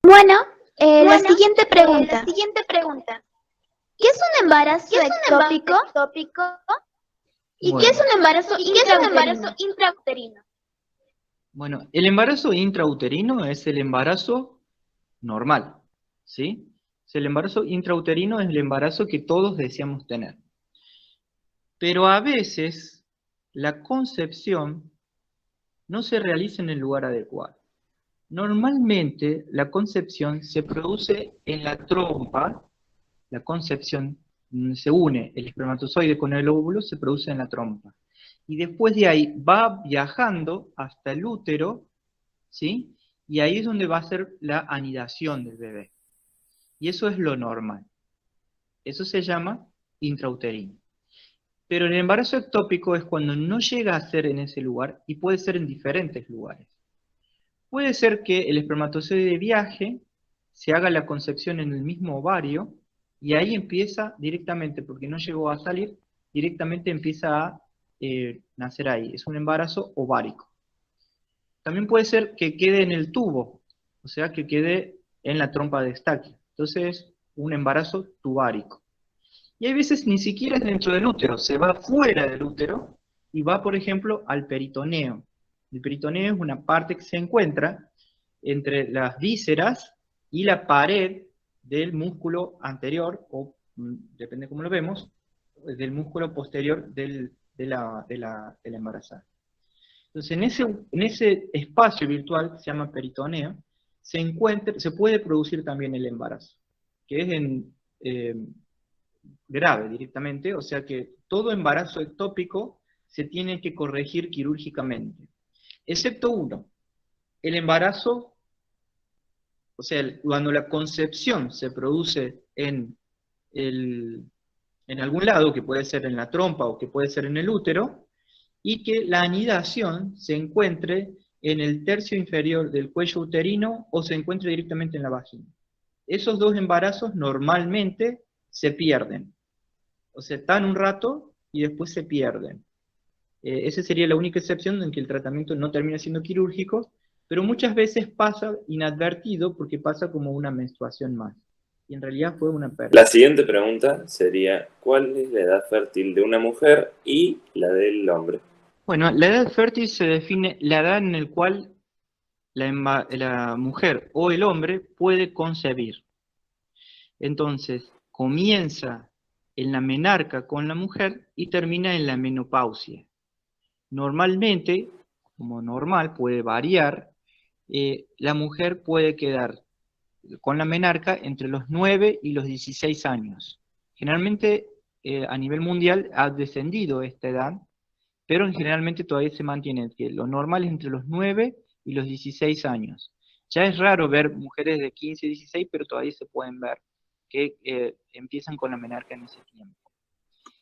Bueno, la Bueno, siguiente la pregunta. siguiente pregunta. ¿Qué es un embarazo ¿Qué es un ectópico embarazo ectópico y qué es Bueno, un embarazo y qué es un embarazo intrauterino? intrauterino? bueno, el embarazo intrauterino es el embarazo normal, ¿sí? El embarazo intrauterino es el embarazo que todos deseamos tener. Pero a veces la concepción no se realiza en el lugar adecuado. Normalmente la concepción se produce en la trompa, la concepción se une el espermatozoide con el óvulo, se produce en la trompa. Y después de ahí va viajando hasta el útero, ¿sí? Y ahí es donde va a ser la anidación del bebé. Y eso es lo normal. Eso se llama intrauterino. Pero el embarazo ectópico es cuando no llega a ser en ese lugar y puede ser en diferentes lugares. Puede ser que el espermatozoide viaje, se haga la concepción en el mismo ovario y ahí empieza directamente, porque no llegó a salir, directamente empieza a nacer ahí. Es un embarazo ovárico. También puede ser que quede en el tubo, o sea, que quede en la trompa de Estaquio. Entonces, un embarazo tuvárico. Y hay veces ni siquiera es dentro del útero, se va fuera del útero y va, por ejemplo, al peritoneo. El peritoneo es una parte que se encuentra entre las vísceras y la pared del músculo anterior, o depende cómo lo vemos, del músculo posterior de la embarazada. Entonces, en ese espacio virtual, que se llama peritoneo, se puede producir también el embarazo, que es eh, grave directamente, o sea que todo embarazo ectópico se tiene que corregir quirúrgicamente, excepto uno, el embarazo, o sea, cuando la concepción se produce el, en algún lado, que puede ser en la trompa o que puede ser en el útero, y que la anidación se encuentre en el tercio inferior del cuello uterino o se encuentre directamente en la vagina. Esos dos embarazos normalmente se pierden. O sea, están un rato y después se pierden. Esa sería la única excepción en que el tratamiento no termina siendo quirúrgico, pero muchas veces pasa inadvertido porque pasa como una menstruación más. Y en realidad fue una La pérdida. siguiente pregunta sería, ¿cuál es la edad fértil de una mujer y la del hombre? Bueno, la edad fértil se define la edad en la cual la mujer o el hombre puede concebir. Entonces, comienza en la menarca con la mujer y termina en la menopausia. Normalmente, como normal, puede variar, la mujer puede quedar con la menarca entre los 9 y los 16 años. Generalmente, a nivel mundial ha descendido esta edad, pero generalmente todavía se mantiene, que lo normal es entre los 9 y los 16 años. Ya es raro ver mujeres de 15 y 16, pero todavía se pueden ver que empiezan con la menarca en ese tiempo.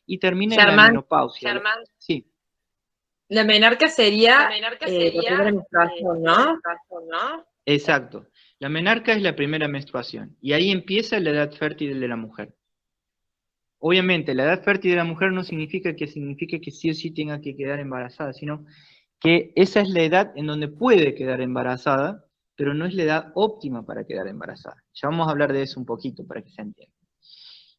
Y termina en la Germán, menopausia. Sí, la menarca sería la primera menstruación, ¿no? exacto. La menarca es la primera menstruación y ahí empieza la edad fértil de la mujer. Obviamente, la edad fértil de la mujer no significa que sí o sí tenga que quedar embarazada, sino que esa es la edad en donde puede quedar embarazada, pero no es la edad óptima para quedar embarazada. Ya vamos a hablar de eso un poquito para que se entienda.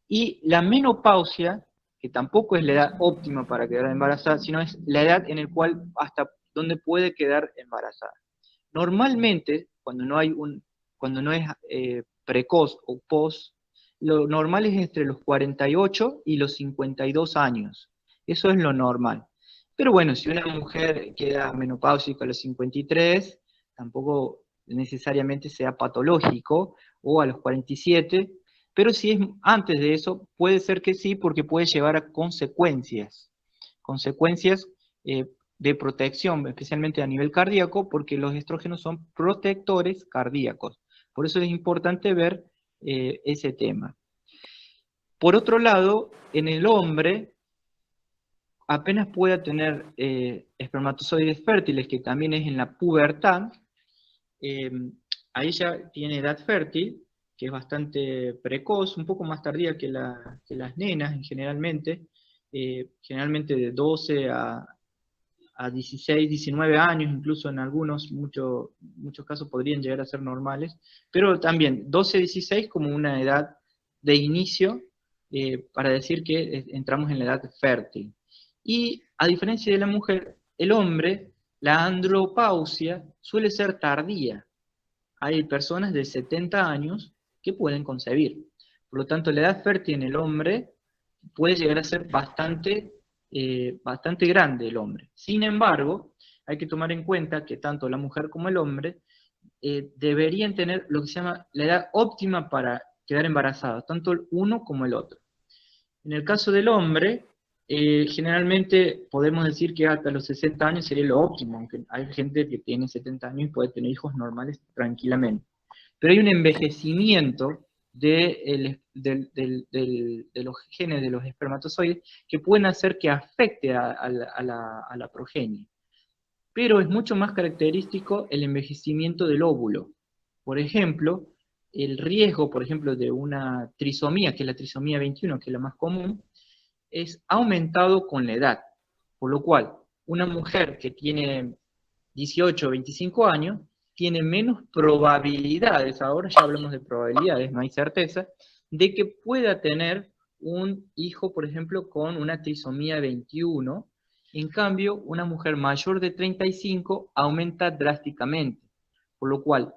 Y la menopausia, que tampoco es la edad óptima para quedar embarazada, sino es la edad en la cual hasta donde puede quedar embarazada. Normalmente, cuando no es precoz o post, lo normal es entre los 48 y los 52 años. Eso es lo normal. Pero bueno, si una mujer queda menopáusica a los 53, tampoco necesariamente sea patológico, o a los 47, pero si es antes de eso, puede ser que sí, porque puede llevar a consecuencias. Consecuencias de protección, especialmente a nivel cardíaco, porque los estrógenos son protectores cardíacos. Por eso es importante ver ese tema. Por otro lado, en el hombre, apenas pueda tener espermatozoides fértiles, que también es en la pubertad, eh, ahí ya tiene edad fértil, que es bastante precoz, un poco más tardía que las nenas generalmente de 12 a a 16, 19 años, incluso en muchos casos podrían llegar a ser normales, pero también 12, 16 como una edad de inicio para decir que entramos en la edad fértil. Y a diferencia de la mujer, el hombre, la andropausia suele ser tardía. Hay personas de 70 años que pueden concebir. Por lo tanto, la edad fértil en el hombre puede llegar a ser bastante grande el hombre. Sin embargo, hay que tomar en cuenta que tanto la mujer como el hombre deberían tener lo que se llama la edad óptima para quedar embarazados, tanto el uno como el otro. En el caso del hombre, generalmente podemos decir que hasta los 60 años sería lo óptimo, aunque hay gente que tiene 70 años y puede tener hijos normales tranquilamente. Pero hay un envejecimiento de los genes de los espermatozoides que pueden hacer que afecte a la progenie. Pero es mucho más característico el envejecimiento del óvulo. Por ejemplo, el riesgo, por ejemplo, de una trisomía, que es la trisomía 21, que es la más común, es aumentado con la edad. Por lo cual, una mujer que tiene 18 o 25 años tiene menos probabilidades, ahora ya hablamos de probabilidades, no hay certeza, de que pueda tener un hijo, por ejemplo, con una trisomía 21. En cambio, una mujer mayor de 35 aumenta drásticamente. Por lo cual,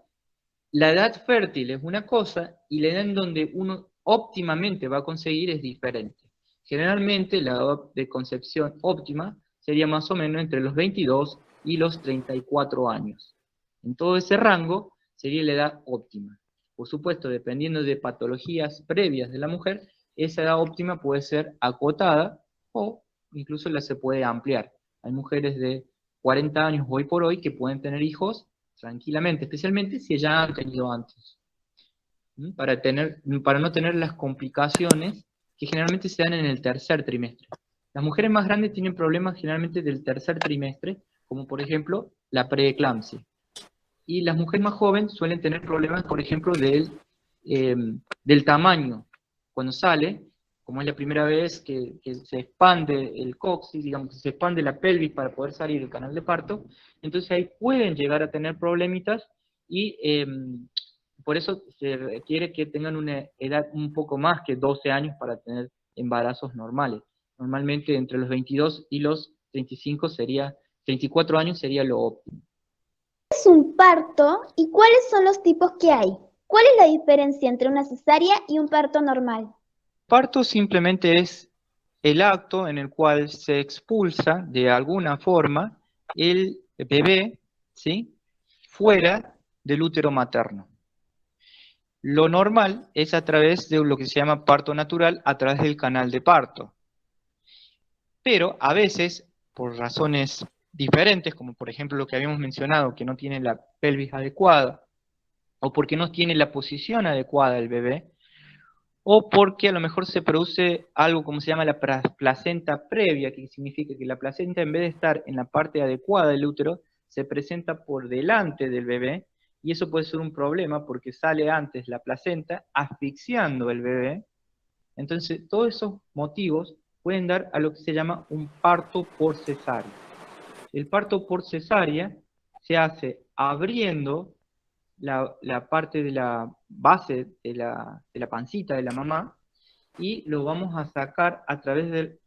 la edad fértil es una cosa y la edad en donde uno óptimamente va a conseguir es diferente. Generalmente la edad de concepción óptima sería más o menos entre los 22 y los 34 años. En todo ese rango sería la edad óptima. Por supuesto, dependiendo de patologías previas de la mujer, esa edad óptima puede ser acotada o incluso se puede ampliar. Hay mujeres de 40 años hoy por hoy que pueden tener hijos tranquilamente, especialmente si ya han tenido antes, para no tener las complicaciones que generalmente se dan en el tercer trimestre. Las mujeres más grandes tienen problemas generalmente del tercer trimestre, como por ejemplo la preeclampsia. Y las mujeres más jóvenes suelen tener problemas, por ejemplo, del tamaño. Cuando sale, como es la primera vez que se expande el coxis, digamos que se expande la pelvis para poder salir del canal de parto, entonces ahí pueden llegar a tener problemitas y por eso se requiere que tengan una edad un poco más que 12 años para tener embarazos normales. Normalmente entre los 22 y los 34 años sería lo óptimo. ¿Qué es un parto y cuáles son los tipos que hay? ¿Cuál es la diferencia entre una cesárea y un parto normal? Parto simplemente es el acto en el cual se expulsa de alguna forma el bebé, ¿sí?, fuera del útero materno. Lo normal es a través de lo que se llama parto natural, a través del canal de parto. Pero a veces, por razones diferentes, como por ejemplo lo que habíamos mencionado, que no tiene la pelvis adecuada, o porque no tiene la posición adecuada el bebé, o porque a lo mejor se produce algo como se llama la placenta previa, que significa que la placenta, en vez de estar en la parte adecuada del útero, se presenta por delante del bebé, y eso puede ser un problema porque sale antes la placenta asfixiando el bebé. Entonces, todos esos motivos pueden dar a lo que se llama un parto por cesárea. El parto por cesárea se hace abriendo la parte de la base de la pancita de la mamá y lo vamos a sacar a través de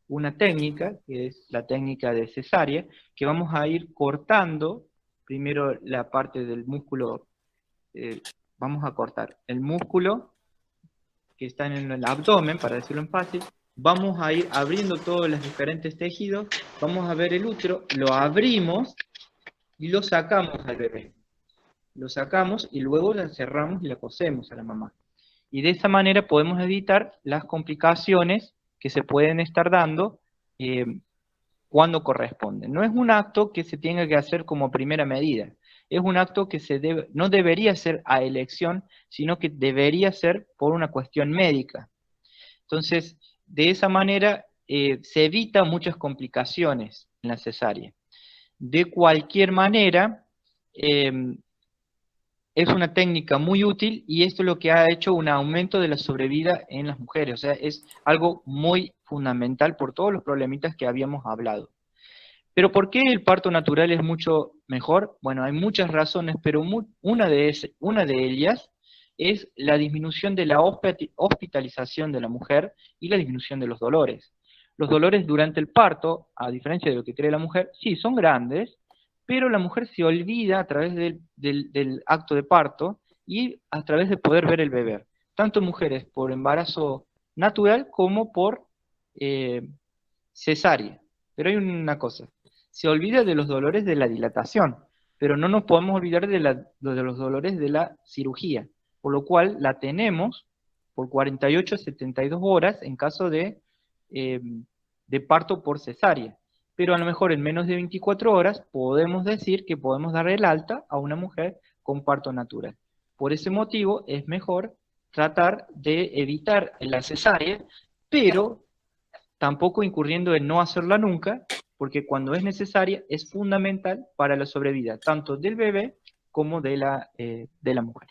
una técnica, que es la técnica de cesárea, que vamos a ir cortando primero la parte del músculo, vamos a cortar el músculo que está en el abdomen, para decirlo en fácil, vamos a ir abriendo todos los diferentes tejidos, vamos a ver el útero, lo abrimos y lo sacamos al bebé. Lo sacamos y luego la cerramos y la cosemos a la mamá. Y de esa manera podemos evitar las complicaciones que se pueden estar dando cuando corresponden. No es un acto que se tenga que hacer como primera medida. Es un acto que no debería ser a elección, sino que debería ser por una cuestión médica. Entonces, de esa manera se evitan muchas complicaciones en la cesárea. De cualquier manera, es una técnica muy útil y esto es lo que ha hecho un aumento de la sobrevida en las mujeres. O sea, es algo muy fundamental por todos los problemitas que habíamos hablado. Pero ¿por qué el parto natural es mucho mejor? Bueno, hay muchas razones, pero una de ellas es la disminución de la hospitalización de la mujer y la disminución de los dolores. Los dolores durante el parto, a diferencia de lo que cree la mujer, sí, son grandes, pero la mujer se olvida a través del acto de parto y a través de poder ver el bebé. Tanto mujeres por embarazo natural como por cesárea. Pero hay una cosa, se olvida de los dolores de la dilatación, pero no nos podemos olvidar de los dolores de la cirugía, por lo cual la tenemos por 48 a 72 horas en caso de parto por cesárea. Pero a lo mejor en menos de 24 horas podemos decir que podemos dar el alta a una mujer con parto natural. Por ese motivo es mejor tratar de evitar la cesárea, pero tampoco incurriendo en no hacerla nunca, porque cuando es necesaria es fundamental para la sobrevida, tanto del bebé como de la mujer.